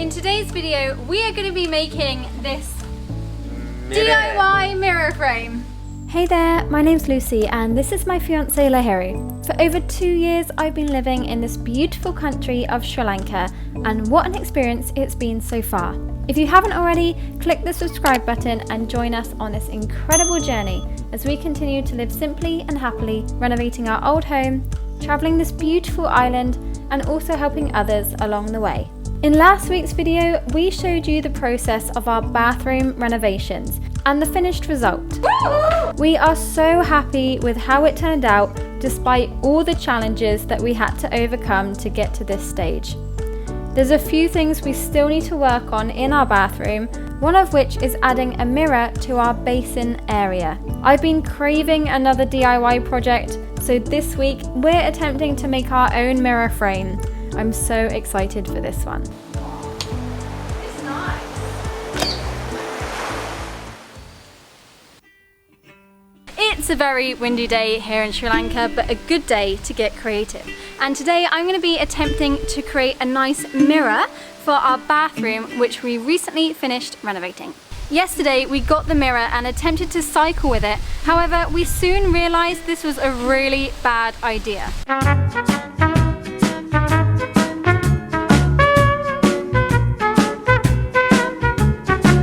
In today's video, we are going to be making this DIY mirror frame. Hey there, my name's Lucie and this is my fiancé Lahiri. For over 2 years I've been living in this beautiful country of Sri Lanka, and what an experience it's been so far. If you haven't already, click the subscribe button and join us on this incredible journey as we continue to live simply and happily, renovating our old home, travelling this beautiful island and also helping others along the way. In last week's video, we showed you the process of our bathroom renovations and the finished result. We are so happy with how it turned out despite all the challenges that we had to overcome to get to this stage. There's a few things we still need to work on in our bathroom, one of which is adding a mirror to our basin area. I've been craving another DIY project, so this week we're attempting to make our own mirror frame. I'm so excited for this one. It's nice. It's a very windy day here in Sri Lanka, but a good day to get creative. And today I'm going to be attempting to create a nice mirror for our bathroom, which we recently finished renovating. Yesterday we got the mirror and attempted to cycle with it. However, we soon realized this was a really bad idea.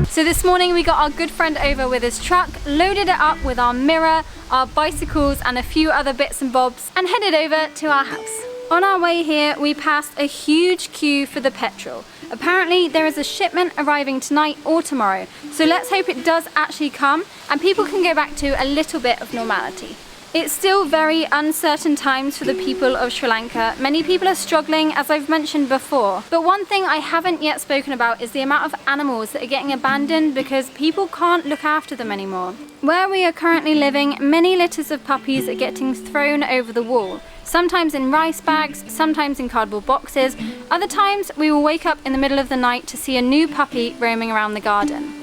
So this morning we got our good friend over with his truck, loaded it up with our mirror, our bicycles and a few other bits and bobs, and headed over to our house. On our way here we passed a huge queue for the petrol. Apparently there is a shipment arriving tonight or tomorrow, so let's hope it does actually come and people can go back to a little bit of normality. It's still very uncertain times for the people of Sri Lanka. Many people are struggling, as I've mentioned before. But one thing I haven't yet spoken about is the amount of animals that are getting abandoned because people can't look after them anymore. Where we are currently living, many litters of puppies are getting thrown over the wall. Sometimes in rice bags, sometimes in cardboard boxes. Other times we will wake up in the middle of the night to see a new puppy roaming around the garden.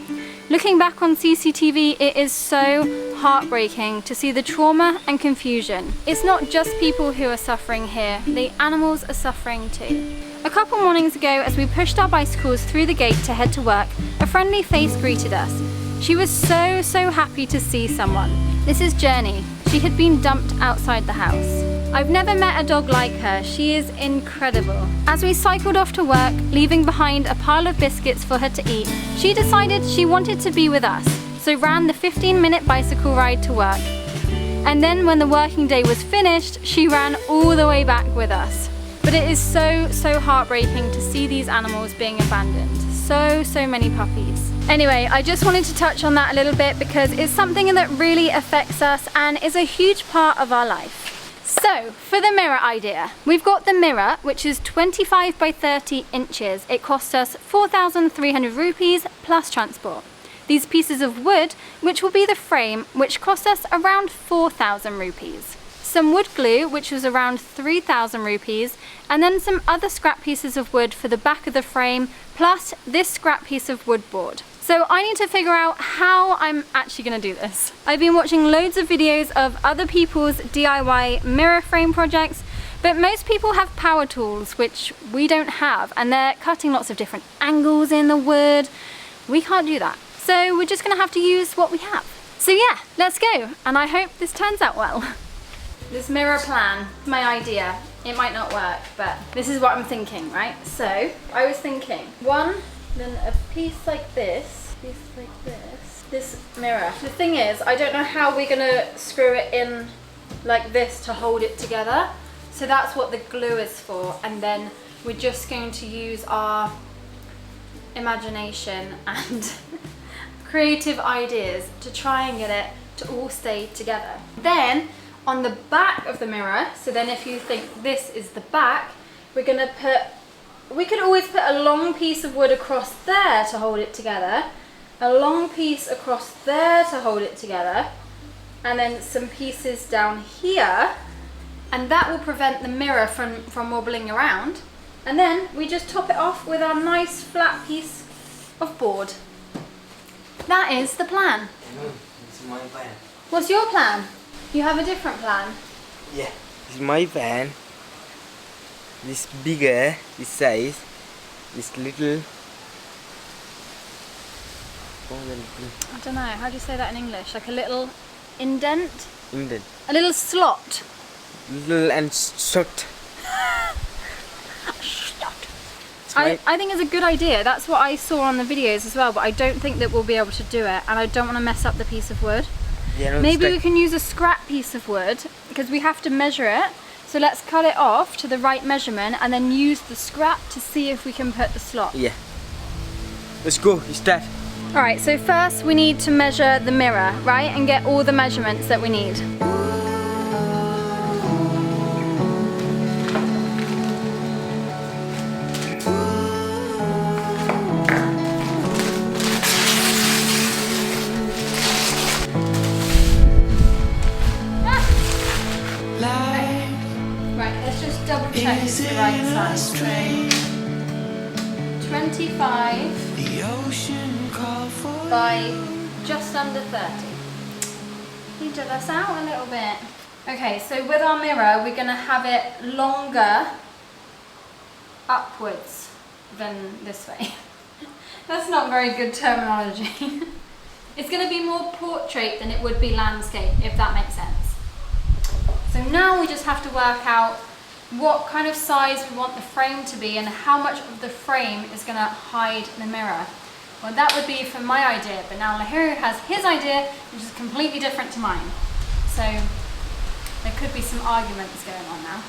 Looking back on CCTV, it is so heartbreaking to see the trauma and confusion. It's not just people who are suffering here, the animals are suffering too. A couple mornings ago, as we pushed our bicycles through the gate to head to work, a friendly face greeted us. She was so happy to see someone. This is Journey. She had been dumped outside the house. I've never met a dog like her. She is incredible. As we cycled off to work, leaving behind a pile of biscuits for her to eat, she decided she wanted to be with us, so ran the 15-minute bicycle ride to work. And then when the working day was finished, she ran all the way back with us. But it is so heartbreaking to see these animals being abandoned. So many puppies. Anyway, I just wanted to touch on that a little bit because it's something that really affects us and is a huge part of our life. So, for the mirror idea, we've got the mirror, which is 25 by 30 inches. It cost us 4,300 rupees plus transport. These pieces of wood, which will be the frame, which cost us around 4,000 rupees. Some wood glue, which was around 3,000 rupees, and then some other scrap pieces of wood for the back of the frame, plus this scrap piece of wood board. So I need to figure out how I'm actually going to do this. I've been watching loads of videos of other people's DIY mirror frame projects, but most people have power tools, which we don't have, and they're cutting lots of different angles in the wood. We can't do that. So we're just going to have to use what we have. So yeah, let's go, and I hope this turns out well. This mirror plan, my idea. It might not work, but this is what I'm thinking, right? So I was thinking one, then a piece like this, this mirror. The thing is, I don't know how we're gonna screw it in like this to hold it together. So that's what the glue is for. And then we're just going to use our imagination and creative ideas to try and get it to all stay together. Then on the back of the mirror, so then if you think this is the back, we're gonna we could always put a long piece of wood across there to hold it together, a long piece across there to hold it together, and then some pieces down here, and that will prevent the mirror from wobbling around. And then we just top it off with our nice flat piece of board. That is the plan. It's my plan. What's your plan? You have a different plan? Yeah, it's my plan. This bigger, this size, this little I don't know, how do you say that in English? Like a little indent? Indent. A little slot. Little and short. I think it's a good idea. That's what I saw on the videos as well, but I don't think that we'll be able to do it, and I don't want to mess up the piece of wood. Yeah, no, Maybe we can use a scrap piece of wood, because we have to measure it. So let's cut it off to the right measurement and then use the scrap to see if we can put the slot. Yeah. Let's go, start. Alright, so first we need to measure the mirror, right? And get all the measurements that we need. Right, let's just double check it's the right size. 25 by just under 30. Can you judge us out a little bit? Okay, so with our mirror, we're going to have it longer upwards than this way. That's not very good terminology. It's going to be more portrait than it would be landscape, if that makes sense. So now we just have to work out what kind of size we want the frame to be and how much of the frame is going to hide the mirror. Well, that would be from my idea, but now Lahiru has his idea, which is completely different to mine. So there could be some arguments going on now.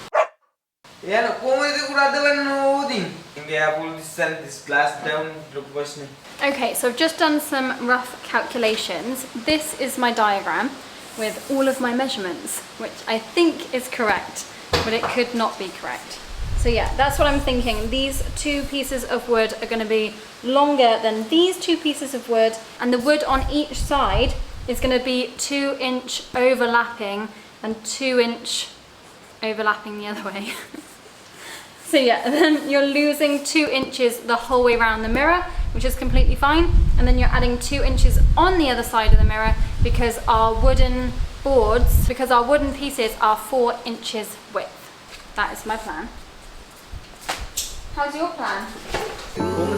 Okay, so I've just done some rough calculations. This is my diagram with all of my measurements, which I think is correct, but it could not be correct. So yeah, that's what I'm thinking. These two pieces of wood are going to be longer than these two pieces of wood, and the wood on each side is going to be 2-inch overlapping and 2-inch overlapping the other way. So yeah, and then you're losing 2 inches the whole way around the mirror, which is completely fine. And then you're adding 2 inches on the other side of the mirror because our wooden boards, because our wooden pieces are 4 inches width. That is my plan. How's your plan? Well,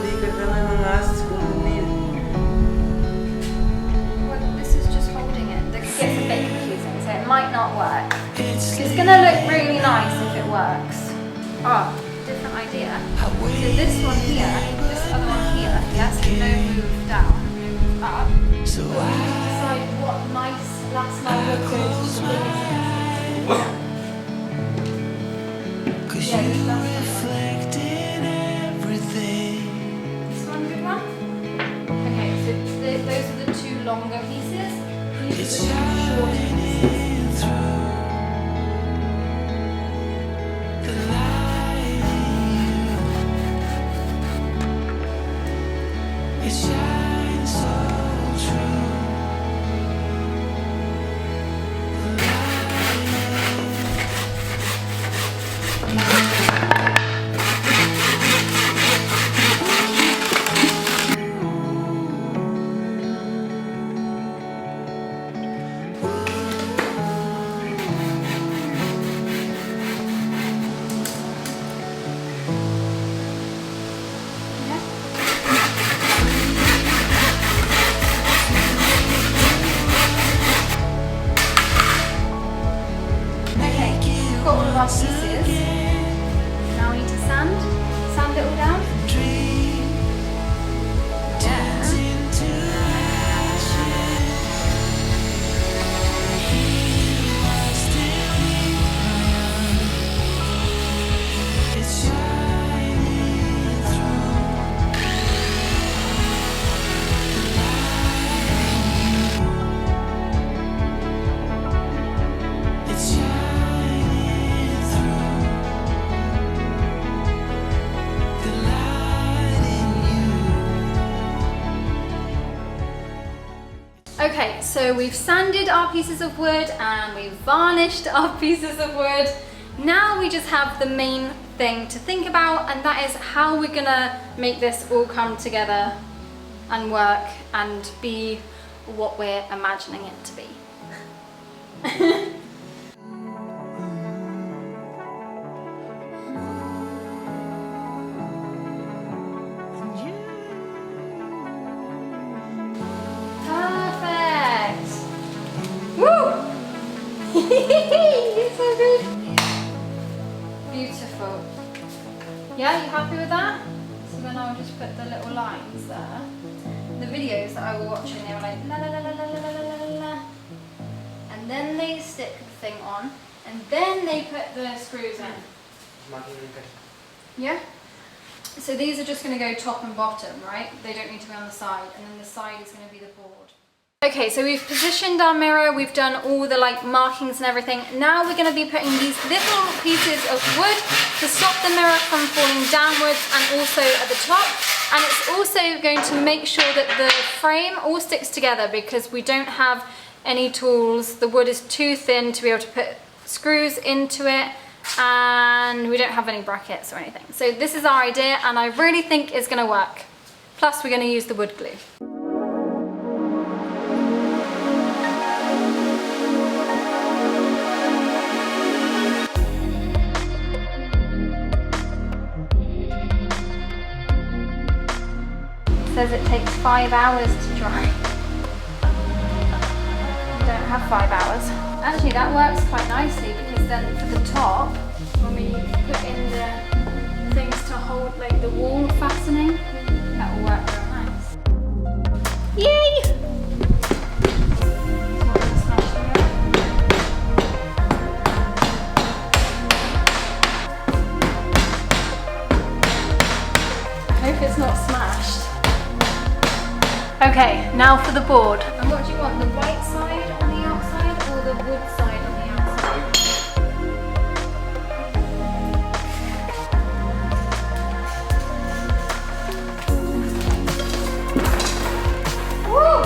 this is just holding it. This gets a bit confusing, so it might not work. It's gonna look really nice if it works. Oh, different idea. So this one here, this other one here, yes, no move down, move up. So we decide what nice last night would go to the biggest. Yeah, this one good one? Okay, so those are the two longer pieces. These are the shorter pieces. Our pieces. Now we need to sand it all down. Okay, so we've sanded our pieces of wood and we've varnished our pieces of wood. Now we just have the main thing to think about, and that is how we're gonna make this all come together and work and be what we're imagining it to be. Yeah, you happy with that? So then I'll just put the little lines there. The videos that I was watching, they were like la la la la la la la la la, and then they stick the thing on, and then they put the screws in. Yeah? So these are just going to go top and bottom, right? They don't need to be on the side, and then the side is going to be the board. Okay, so we've positioned our mirror, we've done all the like markings and everything. Now we're going to be putting these little pieces of wood to stop the mirror from falling downwards and also at the top. And it's also going to make sure that the frame all sticks together because we don't have any tools. The wood is too thin to be able to put screws into it, and we don't have any brackets or anything. So this is our idea, and I really think it's going to work. Plus we're going to use the wood glue. It says it takes 5 hours to dry. We don't have 5 hours. Actually, that works quite nicely because then for the top, when we put in the things to hold like the wall fastening, that will work real nice. Yay! I hope it's not smashed. Okay, now for the board. And what do you want, the white side on the outside or the wood side on the outside? Woo!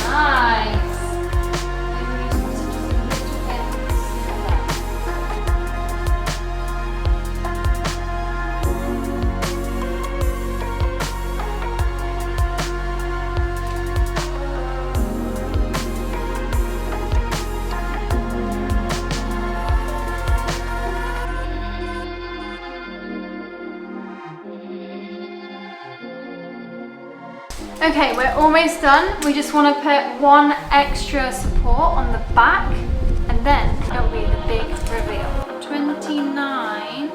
Nice! Maybe we just want to just a little bit smaller. Okay, we're almost done. We just want to put one extra support on the back, and then it'll be the big reveal. 29.7.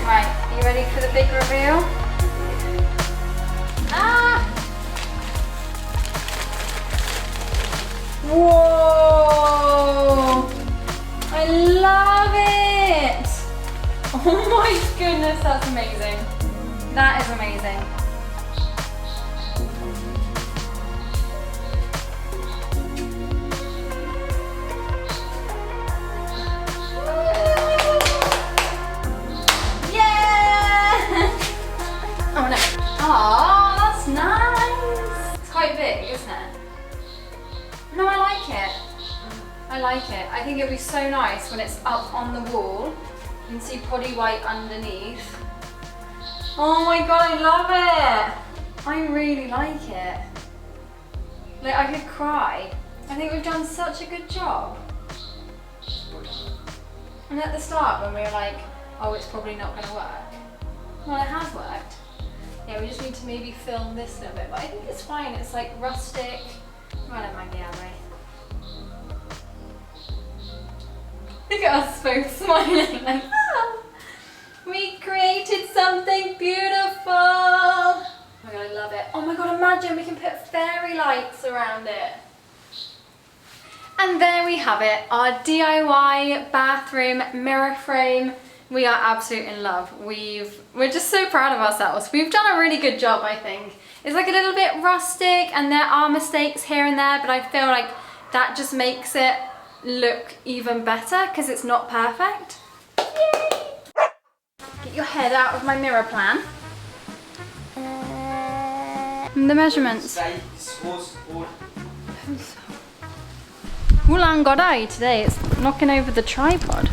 Right, you ready for the big reveal? Ah! Whoa! I love it! Oh my goodness, that's amazing. That is amazing. Yeah! Oh no. Oh, that's nice. It's quite big, isn't it? No, I like it. I like it. I think it would be so nice when it's up on the wall. You can see Poddy White underneath. Oh my god, I love it. I really like it. Like, I could cry. I think we've done such a good job. And at the start when we were like, oh, it's probably not going to work. Well, it has worked. Yeah, we just need to maybe film this a little bit, but I think it's fine. It's like rustic. Well, I might be out of the way. Look at us both smiling like, oh, we created something beautiful. Oh my god, I love it. Oh my god, imagine we can put fairy lights around it. And there we have it, our DIY bathroom mirror frame. We are absolutely in love. We're just so proud of ourselves. We've done a really good job, I think. It's like a little bit rustic and there are mistakes here and there, but I feel like that just makes it look even better because it's not perfect. Yay! Get your head out of my mirror plan. And the measurements. Ulan Godai today, it's knocking over the tripod.